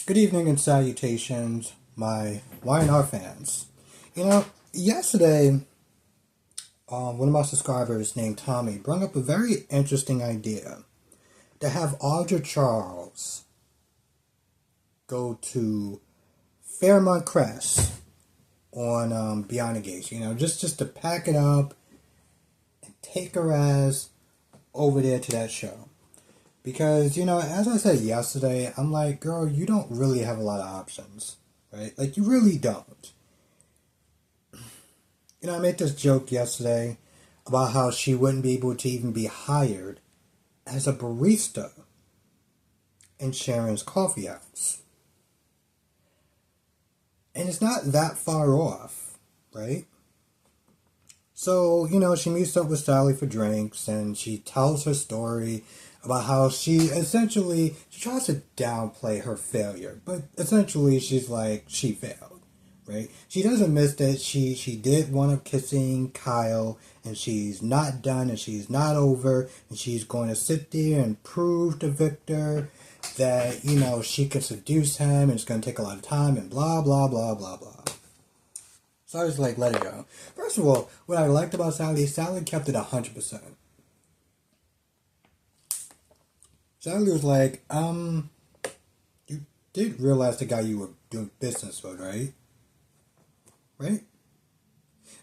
Good evening and salutations, my Y&R fans. Yesterday, one of my subscribers named Tommy brought up a very interesting idea to have Audra Charles go to Fairmont Crest on Beyond the Gates. Just to pack it up and take her ass over there to that show. Because, as I said yesterday, I'm like, girl, you don't really have a lot of options, right? Like, you really don't. I made this joke yesterday about how she wouldn't be able to even be hired as a barista in Sharon's coffee house. And it's not that far off, right? So, she meets up with Sally for drinks and she tells her story about how she tries to downplay her failure, but essentially she's like, she failed, right? She doesn't miss that she did wind up kissing Kyle, and she's not done and she's not over, and she's going to sit there and prove to Victor that, she can seduce him and it's going to take a lot of time and blah, blah, blah, blah, blah. So I was like, let it go. First of all, what I liked about Sally kept it 100%. Sally was like, you did realize the guy you were doing business with, right? Right?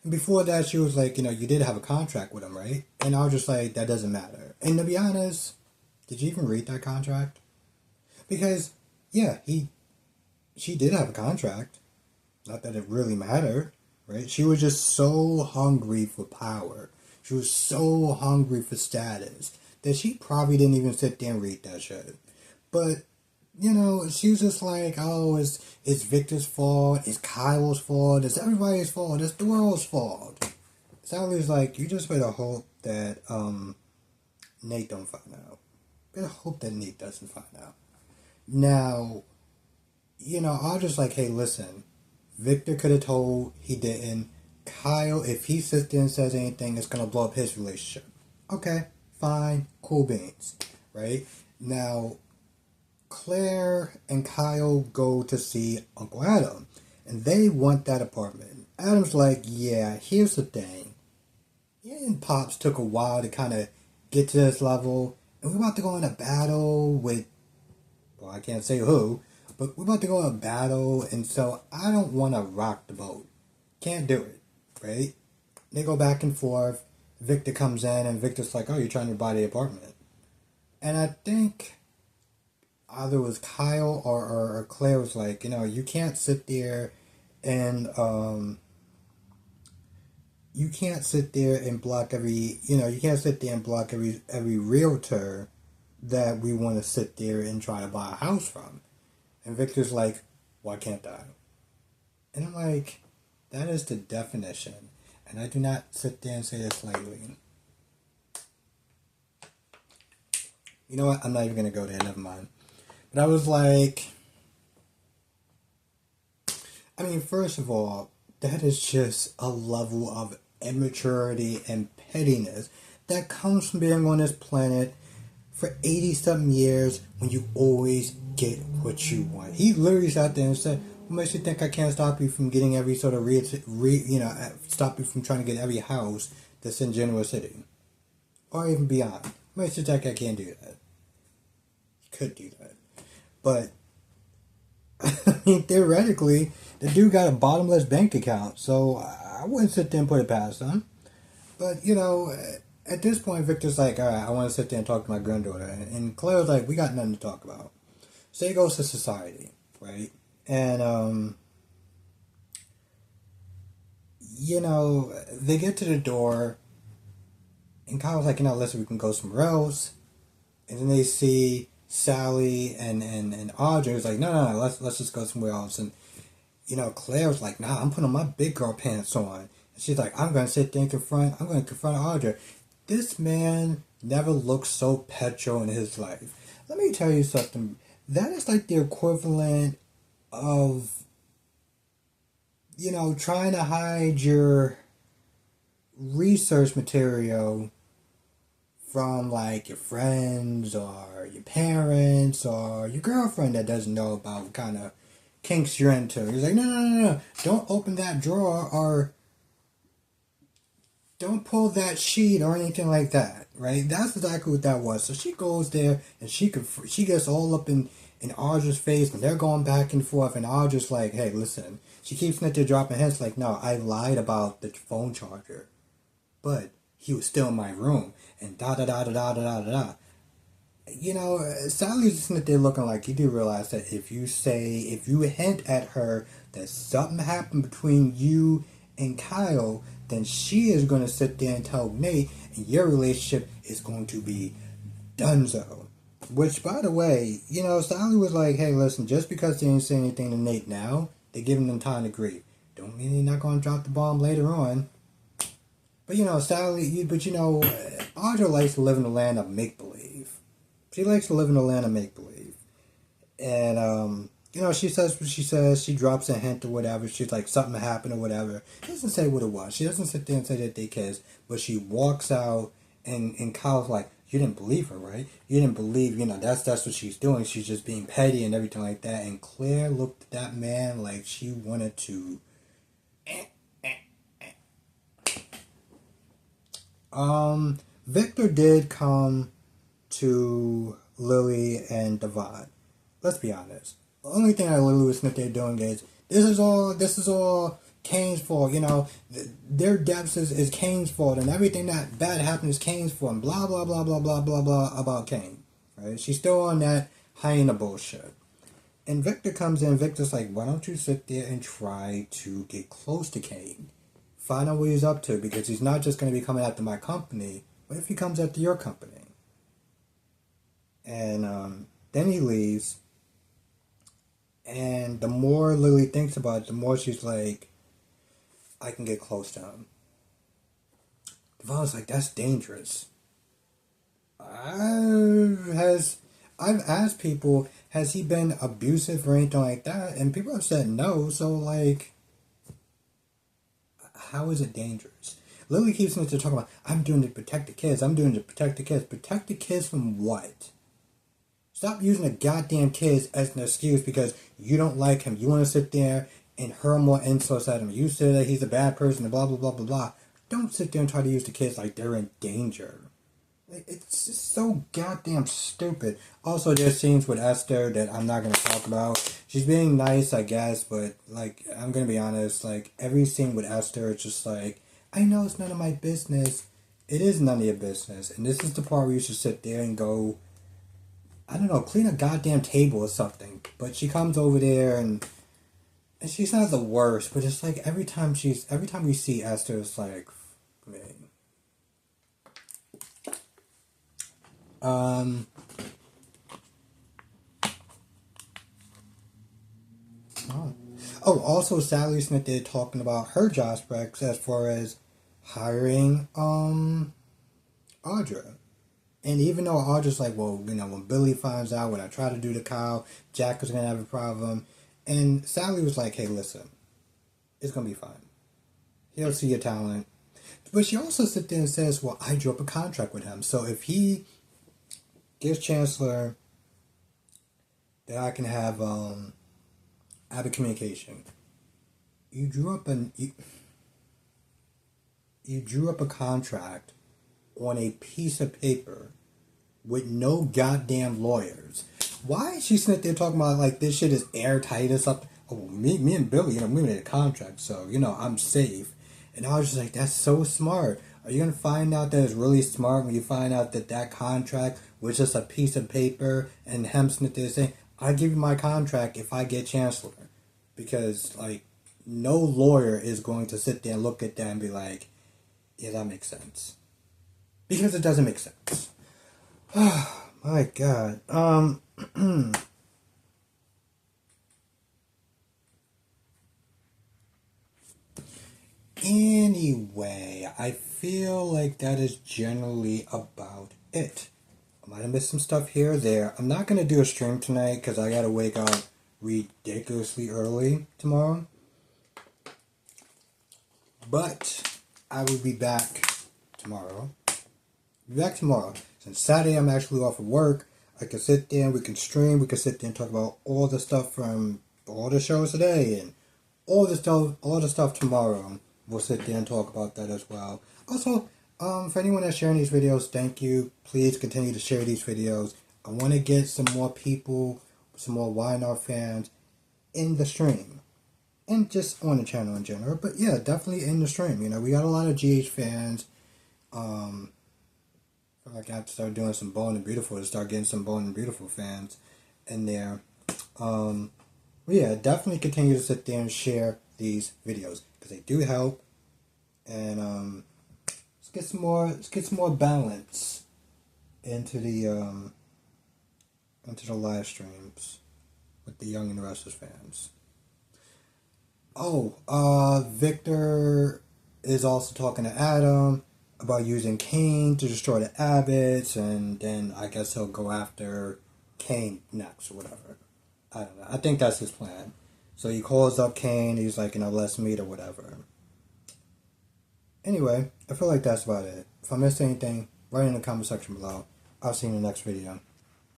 And before that, she was like, you did have a contract with him, right? And I was just like, that doesn't matter. And to be honest, did you even read that contract? Because, yeah, she did have a contract. Not that it really mattered, right? She was just so hungry for power. She was so hungry for status that she probably didn't even sit there and read that shit. But, she was just like, oh, it's Victor's fault, it's Kyle's fault, it's everybody's fault, it's the world's fault. Sally's like, you just better hope that Nate don't find out. Better hope that Nate doesn't find out. Now, I was just like, hey, listen, Victor could have told, he didn't. Kyle, if he sits there and says anything, it's going to blow up his relationship. Okay. Fine, cool beans, right? Now, Claire and Kyle go to see Uncle Adam, and they want that apartment. Adam's like, yeah, here's the thing. Yeah, and Pops took a while to kind of get to this level, and we're about to go in a battle with, well, I can't say who, but we're about to go in a battle, and so I don't want to rock the boat. Can't do it, right? They go back and forth. Victor comes in and Victor's like, oh, you're trying to buy the apartment. And I think either it was Kyle or Claire was like, you can't sit there and block every realtor that we want to sit there and try to buy a house from. And Victor's like, why can't I? And I'm like, that is the definition. And I do not sit there and say this lightly. You know what? I'm not even going to go there. Never mind. But I was like, first of all, that is just a level of immaturity and pettiness that comes from being on this planet for 80-something years when you always get what you want. He literally sat there and said, what makes you think I can't stop you from getting every sort of stop you from trying to get every house that's in Genoa City? Or even beyond. What makes you think I can't do that? You could do that. But, theoretically, the dude got a bottomless bank account, so I wouldn't sit there and put it past him. But, at this point, Victor's like, alright, I want to sit there and talk to my granddaughter. And Claire's like, we got nothing to talk about. So he goes to society, right? And, they get to the door, and Kyle's like, listen, we can go somewhere else. And then they see Sally and Audrey. It's like, no, let's just go somewhere else. And, Claire's like, nah, I'm putting on my big girl pants on. And she's like, I'm going to sit there and confront Audrey. This man never looked so petrol in his life. Let me tell you something. That is like the equivalent of, trying to hide your research material from like your friends or your parents or your girlfriend that doesn't know about what kind of kinks you're into. He's like, no, no, no, no, don't open that drawer or don't pull that sheet or anything like that, right? That's exactly what that was. So she goes there and she gets all up in Audra's face and they're going back and forth and Audra's like, hey, listen. She keeps there dropping hints like, no, I lied about the phone charger, but he was still in my room and da da da da da da da da. You know, Sally's just sitting there looking like you do realize that if you hint at her that something happened between you and Kyle, then she is going to sit there and tell Nate, and your relationship is going to be donezo. Which, by the way, you know, Sally was like, hey, listen, just because they didn't say anything to Nate now, they're giving them time to grieve. Don't mean they're not going to drop the bomb later on. But, you know, Audra likes to live in the land of make-believe. She likes to live in the land of make-believe. And, you know, she says what she says. She drops a hint or whatever. She's like, something happened or whatever. She doesn't say what it was. She doesn't sit there and say that they kissed. But she walks out, and Kyle's like, you didn't believe her, right? You didn't believe, you know, that's what she's doing. She's just being petty and everything like that. And Claire looked at that man like she wanted to... Victor did come to Lily and Devon. Let's be honest. The only thing that Lily was sitting there doing is, this is all Kane's fault, you know. Their deaths is Kane's fault, and everything that bad happened is Kane's fault, and blah, blah, blah, blah, blah, blah, blah about Kane. Right? She's still on that hyena bullshit. And Victor comes in, Victor's like, why don't you sit there and try to get close to Kane? Find out what he's up to, because he's not just going to be coming after my company. What if he comes after your company? And then he leaves. And the more Lily thinks about it, the more she's like, I can get close to him. Devon's like, that's dangerous. I've asked people, has he been abusive or anything like that? And people have said no, so like, how is it dangerous? Lily keeps talking about, I'm doing it to protect the kids. I'm doing it to protect the kids. Protect the kids from what? Stop using the goddamn kids as an excuse because you don't like him. You want to sit there and hurl more insults at him. You say that he's a bad person and blah, blah, blah, blah, blah. Don't sit there and try to use the kids like they're in danger. It's just so goddamn stupid. Also, there's scenes with Esther that I'm not going to talk about. She's being nice, I guess, but, like, I'm going to be honest. Like, every scene with Esther, it's just like, I know it's none of my business. It is none of your business. And this is the part where you should sit there and go, I don't know, clean a goddamn table or something. But she comes over there and she's not the worst, but it's like every time we see Esther, it's like, man. Oh, also Sally Smith did talking about her job specs as far as hiring Audra. And even though Audra's like, well, you know, when Billy finds out what I try to do to Kyle, Jack is gonna have a problem. And Sally was like, hey, listen, it's gonna be fine. He'll see your talent. But she also sits there and says, well, I drew up a contract with him. So if he gives Chancellor that I can have a communication. You drew up a contract on a piece of paper with no goddamn lawyers. Why is she sitting there talking about like this shit is airtight or something? Oh, me and Billy, you know, we made a contract, so you know I'm safe. And I was just like, that's so smart. Are you gonna find out that it's really smart when you find out that that contract was just a piece of paper and him sitting there saying, I give you my contract if I get Chancellor. Because, like, no lawyer is going to sit there and look at that and be like, yeah, that makes sense. Because it doesn't make sense. Oh, my God. Anyway, I feel like that is generally about it. I might have missed some stuff here or there. I'm not going to do a stream tonight because I got to wake up ridiculously early tomorrow. But I will be back tomorrow Be back tomorrow. Since Saturday I'm actually off of work, I can sit there and we can stream. We can sit there and talk about all the stuff from all the shows today and all the stuff tomorrow. We'll sit there and talk about that as well. Also, for anyone that's sharing these videos, thank you. Please continue to share these videos. I want to get some more people, some more YNR fans in the stream. And just on the channel in general. But yeah, definitely in the stream. You know, we got a lot of GH fans. Like I have to start doing some Bold and Beautiful to start getting some Bold and Beautiful fans in there. But yeah, definitely continue to sit there and share these videos because they do help. And let's get some more balance into the live streams with the Young and Restless fans. Oh, Victor is also talking to Adam about using Kane to destroy the Abbots, and then I guess he'll go after Kane next or whatever. I don't know. I think that's his plan. So he calls up Kane, he's like, let's meet or whatever. Anyway, I feel like that's about it. If I missed anything, write in the comment section below. I'll see you in the next video.